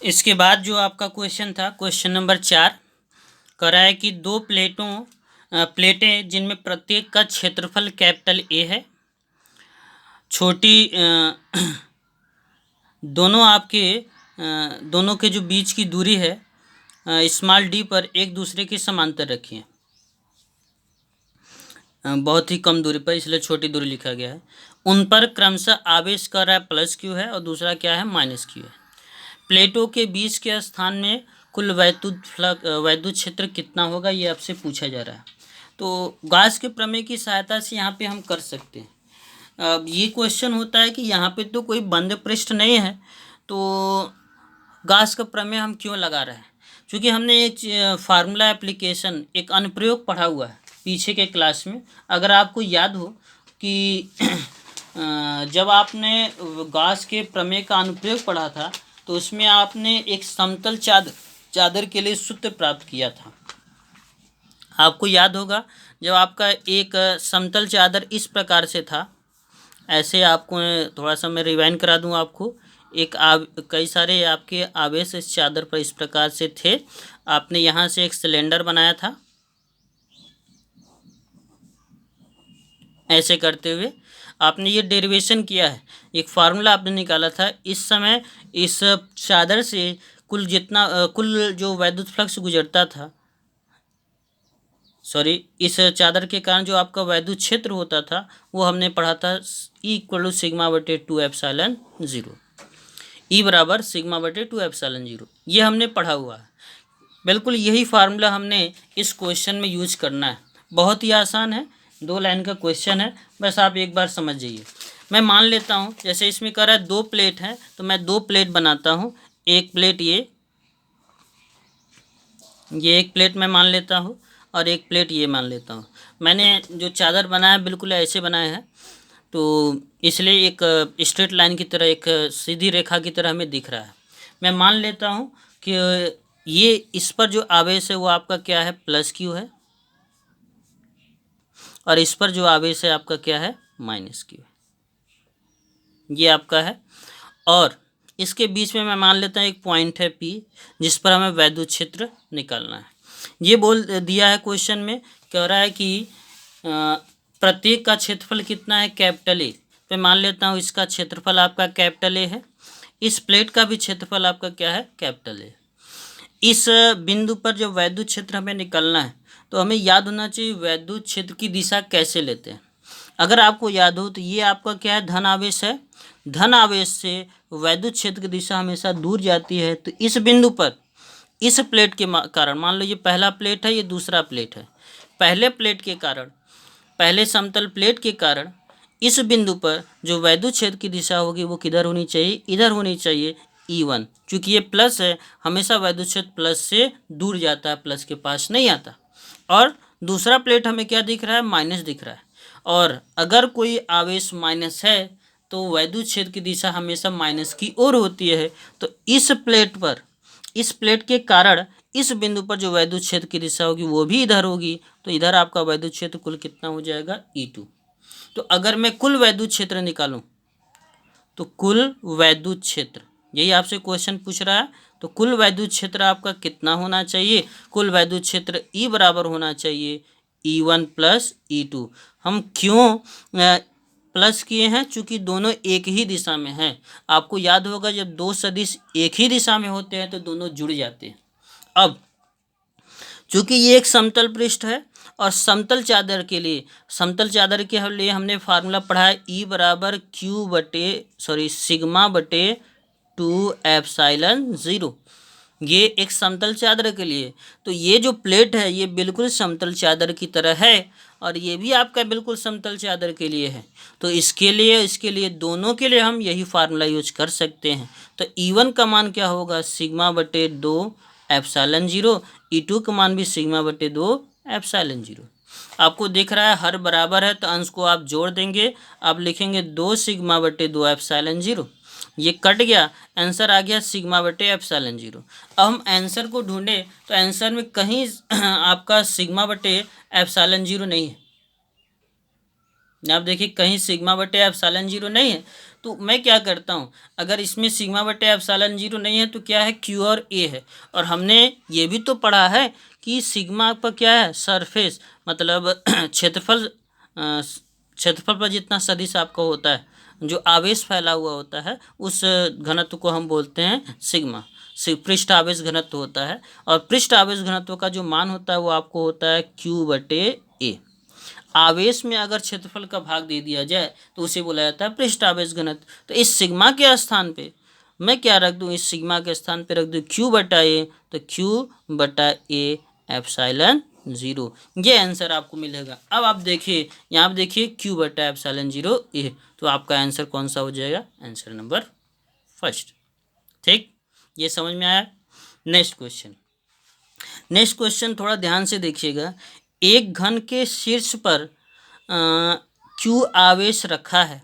इसके बाद जो आपका क्वेश्चन था, क्वेश्चन नंबर 4 कह रहा है कि दो प्लेटें जिनमें प्रत्येक का क्षेत्रफल कैपिटल ए है, छोटी दोनों के जो बीच की दूरी है स्मॉल डी पर एक दूसरे के समांतर रखी है, बहुत ही कम दूरी पर, इसलिए छोटी दूरी लिखा गया है। उन पर क्रमशः आवेश कर रहा है प्लस क्यू है और दूसरा क्या है, माइनस क्यू है। प्लेटों के बीच के स्थान में कुल वैद्युत क्षेत्र कितना होगा, ये आपसे पूछा जा रहा है। तो गॉस के प्रमेय की सहायता से यहाँ पे हम कर सकते हैं। अब ये क्वेश्चन होता है कि यहाँ पे तो कोई बंद पृष्ठ नहीं है, तो गॉस का प्रमेय हम क्यों लगा रहे हैं? क्योंकि हमने एक फार्मूला एप्लीकेशन, एक अनुप्रयोग पढ़ा हुआ है पीछे के क्लास में। अगर आपको याद हो कि जब आपने गॉस के प्रमेय का अनुप्रयोग पढ़ा था, तो उसमें आपने एक समतल चादर के लिए सूत्र प्राप्त किया था। आपको याद होगा, जब आपका एक समतल चादर इस प्रकार से था, ऐसे आपको थोड़ा सा मैं रिवाइंड करा दूं आपको। कई सारे आपके आवेश इस चादर पर इस प्रकार से थे। आपने यहाँ से एक सिलेंडर बनाया था, ऐसे करते हुए आपने ये डेरिवेशन किया है, एक फार्मूला आपने निकाला था। इस समय इस चादर से कुल जो वैद्युत फ्लक्स गुजरता था, इस चादर के कारण जो आपका वैद्युत क्षेत्र होता था, वो हमने पढ़ा था E=σ/2ε0, E=σ/2ε0। ये हमने पढ़ा हुआ है। बिल्कुल यही फार्मूला हमने इस क्वेश्चन में यूज करना है। बहुत ही आसान है, 2 लाइन का क्वेश्चन है, बस आप एक बार समझ जाइए। मैं मान लेता हूँ, जैसे इसमें कह रहा है 2 प्लेट है, तो मैं 2 प्लेट बनाता हूँ। एक प्लेट ये एक प्लेट मैं मान लेता हूँ और एक प्लेट ये मान लेता हूँ। मैंने जो चादर बनाया बिल्कुल ऐसे बनाया है, तो इसलिए एक स्ट्रेट लाइन की तरह, एक सीधी रेखा की तरह हमें दिख रहा है। मैं मान लेता हूँ कि ये इस पर जो आवेश है वो आपका क्या है, प्लस क्यू है, और इस पर जो आवेश है आपका क्या है, माइनस क्यू है। ये आपका है, और इसके बीच में मैं मान लेता हूँ एक पॉइंट है P, जिस पर हमें वैद्युत क्षेत्र निकालना है। ये बोल दिया है क्वेश्चन में, कह रहा है कि प्रत्येक का क्षेत्रफल कितना है, कैपिटल ए। मैं मान लेता हूँ इसका क्षेत्रफल आपका कैपिटल ए है, इस प्लेट का भी क्षेत्रफल आपका क्या है, कैपिटल ए। इस बिंदु पर जब वैद्युत क्षेत्र हमें निकालना है, तो हमें याद होना चाहिए वैद्युत क्षेत्र की दिशा कैसे लेते हैं। अगर आपको याद हो तो ये आपका क्या है, धन आवेश है। धन आवेश से वैद्युत क्षेत्र की दिशा हमेशा दूर जाती है। तो इस बिंदु पर इस प्लेट के कारण, मान लो ये पहला प्लेट है, ये दूसरा प्लेट है, पहले प्लेट के कारण, पहले समतल प्लेट के कारण इस बिंदु पर जो वैद्युत क्षेत्र की दिशा होगी वो किधर होनी चाहिए, इधर होनी चाहिए, E1। चूँकि ये प्लस है, हमेशा वैद्युत क्षेत्र प्लस से दूर जाता है, प्लस के पास नहीं आता। और दूसरा प्लेट हमें क्या दिख रहा है, माइनस दिख रहा है। और अगर कोई आवेश माइनस है तो वैद्युत क्षेत्र की दिशा हमेशा माइनस की ओर होती है। तो इस प्लेट पर, इस प्लेट के कारण इस बिंदु पर जो वैद्युत क्षेत्र की दिशा होगी वो भी इधर होगी। तो इधर आपका वैद्युत क्षेत्र कुल कितना हो जाएगा, E2। तो अगर मैं कुल वैद्युत क्षेत्र निकालूं, तो कुल वैद्युत क्षेत्र, यही आपसे क्वेश्चन पूछ रहा है, तो कुल वैद्युत क्षेत्र आपका कितना होना चाहिए, कुल वैद्युत क्षेत्र E बराबर होना चाहिए E1 + E2। हम क्यों प्लस किए हैं, चूँकि दोनों एक ही दिशा में हैं। आपको याद होगा, जब दो सदिश एक ही दिशा में होते हैं तो दोनों जुड़ जाते हैं। अब चूँकि ये एक समतल पृष्ठ है, और समतल चादर के लिए हमने फार्मूला पढ़ा है σ/2ε0। ये एक समतल चादर के लिए। तो ये जो प्लेट है ये बिल्कुल समतल चादर की तरह है, और ये भी आपका बिल्कुल समतल चादर के लिए है। तो इसके लिए दोनों के लिए हम यही फार्मूला यूज कर सकते हैं। तो E1 का मान क्या होगा, σ/2ε0। E2 का मान भी σ/2ε0। आपको दिख रहा है हर बराबर है, तो अंश को आप जोड़ देंगे, आप लिखेंगे 2 σ/2ε0। ये कट गया, आंसर आ गया σ/ε0। अब हम आंसर को ढूंढें, तो आंसर में कहीं आपका σ/ε0 नहीं है। आप देखिए कहीं σ/ε0 नहीं है। तो मैं क्या करता हूँ, अगर इसमें सिग्मा बटे एप्सिलॉन जीरो नहीं है तो क्या है, क्यू और ए है। और हमने ये भी तो पढ़ा है कि सिग्मा आपका क्या है, सरफेस मतलब क्षेत्रफल, क्षेत्रफल पर जितना सदिश आपका होता है, जो आवेश फैला हुआ होता है, उस घनत्व को हम बोलते हैं सिग्मा। पृष्ठ आवेश घनत्व होता है, और पृष्ठ आवेश घनत्व का जो मान होता है वो आपको होता है क्यू बटे ए। आवेश में अगर क्षेत्रफल का भाग दे दिया जाए तो उसे बोला जाता है पृष्ठ आवेश घनत्व। तो इस सिग्मा के स्थान पे मैं क्या रख दूं, इस सिग्मा के स्थान पे रख दूं क्यू बटा ए, तो क्यू बटा ए एप्सिलॉन जीरो, ये आंसर आपको मिलेगा। अब आप देखिए, यहाँ पे देखिए क्यू बटा एप्सिलॉन जीरो ए, तो आपका आंसर कौन सा हो जाएगा, आंसर नंबर फर्स्ट। ठीक, ये समझ में आया। नेक्स्ट क्वेश्चन थोड़ा ध्यान से देखिएगा। एक घन के शीर्ष पर क्यू आवेश रखा है,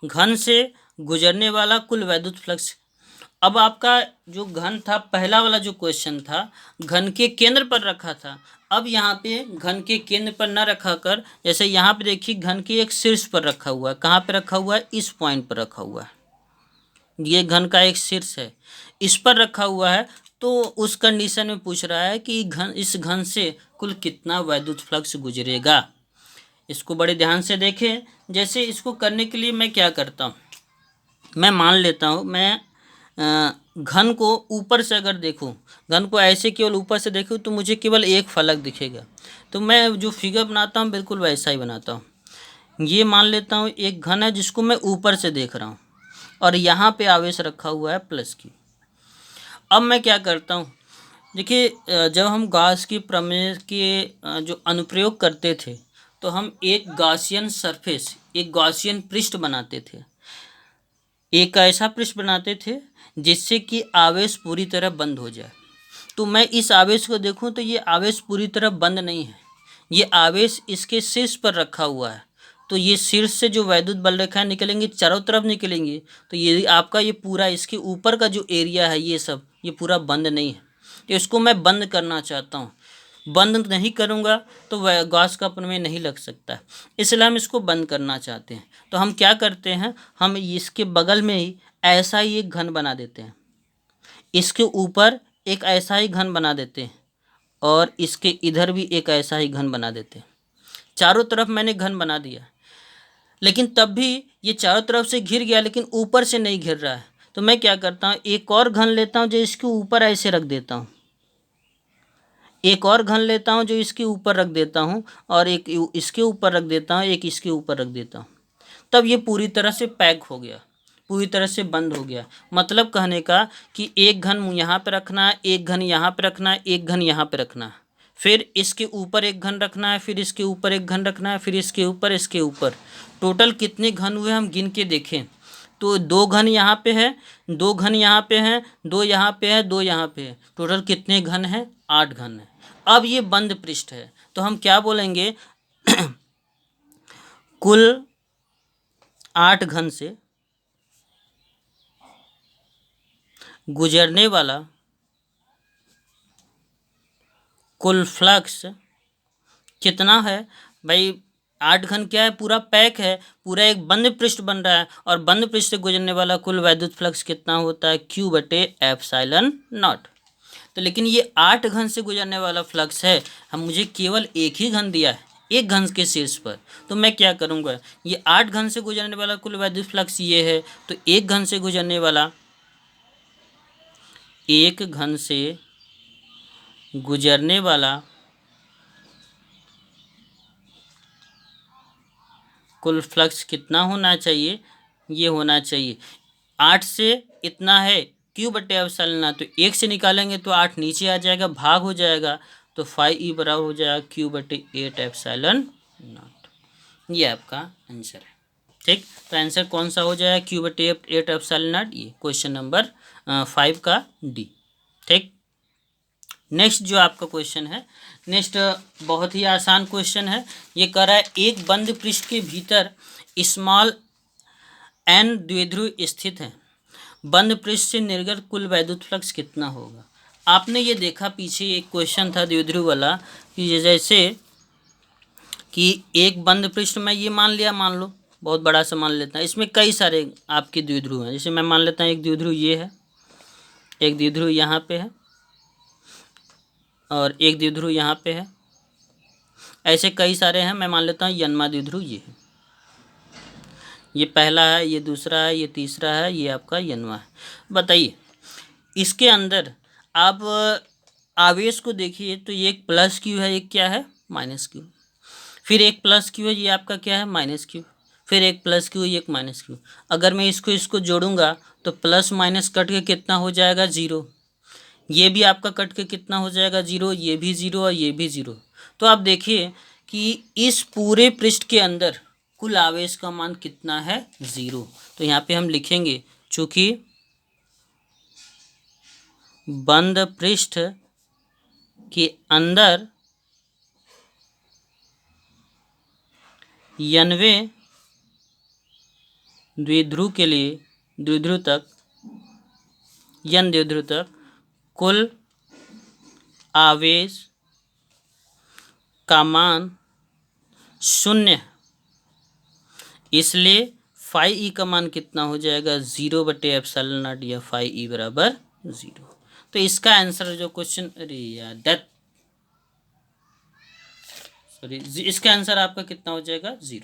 घन से गुजरने वाला कुल वैद्युत फ्लक्स। अब आपका जो घन था, पहला वाला जो क्वेश्चन था, घन के केंद्र पर रखा था। अब यहाँ पे घन के केंद्र पर न रखा कर, जैसे यहाँ पे देखिए घन के एक शीर्ष पर रखा हुआ है। कहाँ पे रखा हुआ है, इस पॉइंट पर रखा हुआ है। ये घन का एक शीर्ष है, इस पर रखा हुआ है। तो उस कंडीशन में पूछ रहा है कि इस घन से कुल कितना वैद्युत फ्लक्स गुजरेगा। इसको बड़े ध्यान से देखें। जैसे इसको करने के लिए मैं क्या करता हूँ, मैं मान लेता हूँ, मैं घन को ऊपर से अगर देखूँ, घन को ऐसे केवल ऊपर से देखूँ तो मुझे केवल एक फलक दिखेगा। तो मैं जो फिगर बनाता हूँ बिल्कुल वैसा ही बनाता हूँ। ये मान लेता हूँ एक घन है जिसको मैं ऊपर से देख रहा हूँ, और यहाँ पे आवेश रखा हुआ है प्लस की। अब मैं क्या करता हूँ, देखिए जब हम गॉस की प्रमेय के जो अनुप्रयोग करते थे तो हम एक गॉसियन सरफेस, एक गॉसियन पृष्ठ बनाते थे। एक ऐसा पृष्ठ बनाते थे जिससे कि आवेश पूरी तरह बंद हो जाए। तो मैं इस आवेश को देखूं तो ये आवेश पूरी तरह बंद नहीं है, ये आवेश इसके शीर्ष पर रखा हुआ है। तो ये शीर्ष से जो वैद्युत बल रेखाएं निकलेंगी चारों तरफ निकलेंगी। तो ये आपका ये पूरा इसके ऊपर का जो एरिया है ये सब, ये पूरा बंद नहीं है। तो इसको मैं बंद करना चाहता हूँ। बंद नहीं करूँगा तो वह गॉस का प्रमेय नहीं लग सकता, इसलिए हम इसको बंद करना चाहते हैं। तो हम क्या करते हैं, हम इसके बगल में ही ऐसा ही एक घन बना देते हैं, इसके ऊपर एक ऐसा ही घन बना देते हैं, और इसके इधर भी एक ऐसा ही घन बना देते हैं। चारों तरफ मैंने घन बना दिया, लेकिन तब भी ये चारों तरफ से घिर गया, लेकिन ऊपर से नहीं घिर रहा है। तो मैं क्या करता हूँ, एक और घन लेता हूँ जो इसके ऊपर ऐसे रख देता हूँ, एक और घन लेता हूँ जो इसके ऊपर रख देता हूँ, और एक इसके ऊपर रख देता हूँ, एक इसके ऊपर रख देता हूँ। तब ये पूरी तरह से पैक हो गया, पूरी तरह से बंद हो गया। मतलब कहने का कि एक घन यहाँ पे रखना है, एक घन यहाँ पे रखना है, एक घन यहाँ पे रखना है, फिर इसके ऊपर एक घन रखना है, फिर इसके ऊपर एक घन रखना है, फिर इसके ऊपर, इसके ऊपर। टोटल कितने घन हुए हम गिन के देखें तो 2 घन यहाँ पे है, 2 घन यहाँ पे हैं, 2 यहाँ पे है, 2 यहाँ पे है। टोटल कितने घन है, 8 घन है। अब ये बंद पृष्ठ है तो हम क्या बोलेंगे कुल 8 घन से गुजरने वाला कुल फ्लक्स कितना है। भाई 8 घन क्या है, पूरा पैक है, पूरा एक बंद पृष्ठ बन रहा है, और बंद पृष्ठ से गुजरने वाला कुल वैद्युत फ्लक्स कितना होता है, क्यू बटे एप्सिलॉन नॉट। तो लेकिन ये 8 घन से गुजरने वाला फ्लक्स है, हम मुझे केवल एक ही घन दिया है, एक घन के शीर्ष पर। तो मैं क्या करूँगा, ये 8 घन से गुजरने वाला कुल वैद्युत फ्लक्स ये है, तो एक घन से गुजरने वाला, एक घन से गुजरने वाला कुल फ्लक्स कितना होना चाहिए, ये होना चाहिए 8 से इतना है क्यू बटे एप्सिलॉन नॉट। तो 1 से निकालेंगे तो 8 नीचे आ जाएगा, भाग हो जाएगा, तो 5e बराबर हो जाएगा क्यू बटे 8 एप्सिलॉन नॉट। ये आपका आंसर है। ठीक, तो आंसर कौन सा हो जाएगा, क्यू बटे 8 एप्सिलॉन नॉट, ये क्वेश्चन नंबर 5 का डी। ठीक, नेक्स्ट जो आपका क्वेश्चन है, नेक्स्ट बहुत ही आसान क्वेश्चन है। ये कह रहा है एक बंद पृष्ठ के भीतर स्मॉल एन द्विध्रुव स्थित है, बंद पृष्ठ से निर्गत कुल वैद्युत फ्लक्स कितना होगा। आपने ये देखा पीछे एक क्वेश्चन था द्विध्रुव वाला, कि जैसे कि एक बंद पृष्ठ में ये मान लिया, मान लो बहुत बड़ा सा मान लेता है। इसमें कई सारे आपके द्विध्रुव हैं, जैसे मैं मान लेता हूँ एक द्विध्रुव ये है, एक द्विध्रुव यहाँ पे है और एक द्विध्रुव यहाँ पे है। ऐसे कई सारे हैं, मैं मान लेता हूँ यन्मा द्विध्रुव ये है। ये पहला है, ये दूसरा है, ये तीसरा है, ये आपका यन्मा है। बताइए इसके अंदर आप आवेश को देखिए तो ये एक प्लस क्यू है, एक क्या है माइनस क्यू, फिर एक प्लस क्यू है, ये आपका क्या है माइनस क्यू, फिर एक प्लस क्यू, एक माइनस क्यू। अगर मैं इसको जोड़ूंगा तो प्लस माइनस कट के कितना हो जाएगा जीरो, ये भी आपका कट के कितना हो जाएगा जीरो, ये भी जीरो और ये भी जीरो। तो आप देखिए कि इस पूरे पृष्ठ के अंदर कुल आवेश का मान कितना है ज़ीरो। तो यहाँ पे हम लिखेंगे चूँकि बंद पृष्ठ के अंदर यनवे द्विध्रुव के लिए द्विध्रुव तक यन द्विध्रुव तक कुल आवेश का मान शून्य, इसलिए फाई ई का मान कितना हो जाएगा 0/ε0 या फाई ई बराबर 0। तो इसका आंसर जो क्वेश्चन, अरे यार दैट सॉरी, इसका आंसर आपका कितना हो जाएगा 0।